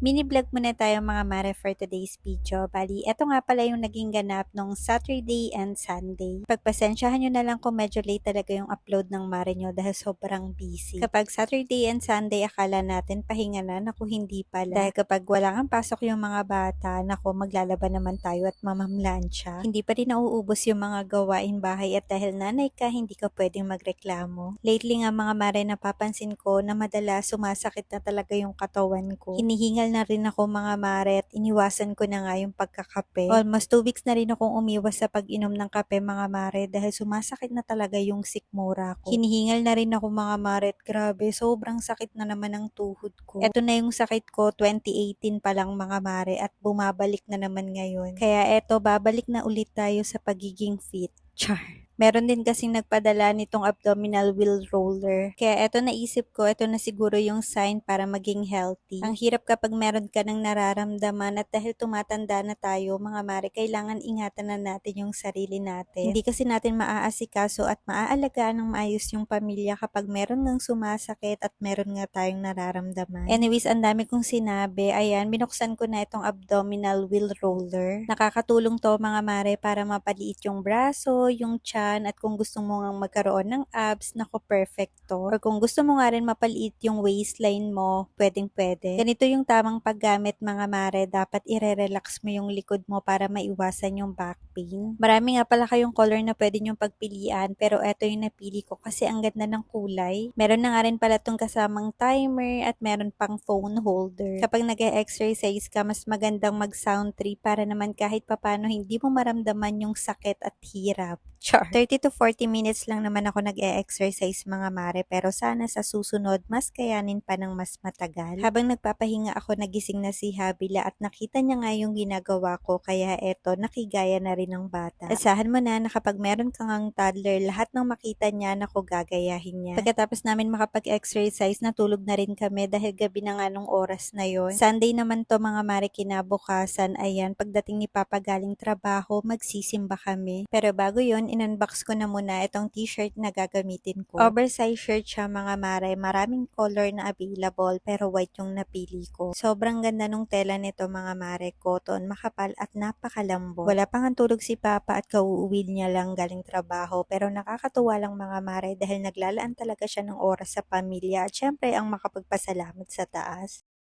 Mini vlog muna tayo mga mare for today's video. Bali, eto nga pala yung naging ganap nung Saturday and Sunday. Pagpasensyahan nyo na lang kung medyo late talaga yung upload ng mare nyo dahil sobrang busy. Kapag Saturday and Sunday, akala natin pahinga na, naku hindi pala. Dahil kapag wala kang pasok yung mga bata, naku maglalaban naman tayo at mamamlansya. Hindi pa rin nauubos yung mga gawain bahay at dahil nanay ka, hindi ka pwedeng magreklamo. Lately nga mga mare, napapansin ko na madalas sumasakit na talaga yung katawan ko. Hinihingal na rin ako mga mare at iniwasan ko na nga yung pagkakape. Almost 2 weeks na rin akong umiwas sa pag-inom ng kape mga mare dahil sumasakit na talaga yung sikmura ko. Hinihingal na rin ako mga mare at grabe, sobrang sakit na naman ang tuhod ko. Eto na yung sakit ko 2018 pa lang mga mare at bumabalik na naman ngayon. Kaya eto, babalik na ulit tayo sa pagiging fit. Char. Meron din kasing nagpadala nitong abdominal wheel roller. Kaya eto naisip ko, eto na siguro yung sign para maging healthy. Ang hirap kapag meron ka ng nararamdaman at dahil tumatanda na tayo, mga mare, kailangan ingatan na natin yung sarili natin. Hindi kasi natin maaasikaso at maaalagaan ng maayos yung pamilya kapag meron ngang sumasakit at meron nga tayong nararamdaman. Anyways, ang dami kong sinabi. Ayan, binuksan ko na itong abdominal wheel roller. Nakakatulong to mga mare para mapaliit yung braso, yung tiyan, at kung gusto mo nga magkaroon ng abs, nako perfect to. Or kung gusto mo nga rin mapaliit yung waistline mo, pwedeng pwede. Ganito yung tamang paggamit mga mare, dapat ire-relax mo yung likod mo para maiwasan yung back pain. Marami nga pala kayong color na pwede nyong pagpilian, pero eto yung napili ko kasi ang ganda ng kulay. Meron na nga rin pala tong kasamang timer at meron pang phone holder. Kapag nag-e-exercise ka, mas magandang mag-sound trip para naman kahit papano hindi mo maramdaman yung sakit at hirap. Char. 30 to 40 minutes lang naman ako nag-e-exercise mga mare, pero sana sa susunod mas kayanin pa ng mas matagal. Habang nagpapahinga ako, nagising na si Habila at nakita niya nga yung ginagawa ko, kaya eto nakigaya na rin ng bata. Asahan mo na kapag meron kang ang toddler, lahat ng makita niya naku gagayahin niya. Pagkatapos namin makapag-exercise, natulog na rin kami dahil gabi na nga nung oras na yon. Sunday naman to mga mare, kinabukasan, ayan, pagdating ni Papa galing trabaho, magsisimba kami. Pero bago yon, in-unbox ko na muna itong t-shirt na gagamitin ko. Oversize shirt siya mga mare, maraming color na available pero white yung napili ko. Sobrang ganda nung tela nito mga mare, cotton, makapal at napakalambot. Wala pang ang tulog si Papa at kauuwi niya lang galing trabaho, pero nakakatuwa lang mga mare dahil naglalaan talaga siya ng oras sa pamilya at syempre ang makapagpasalamat sa taas.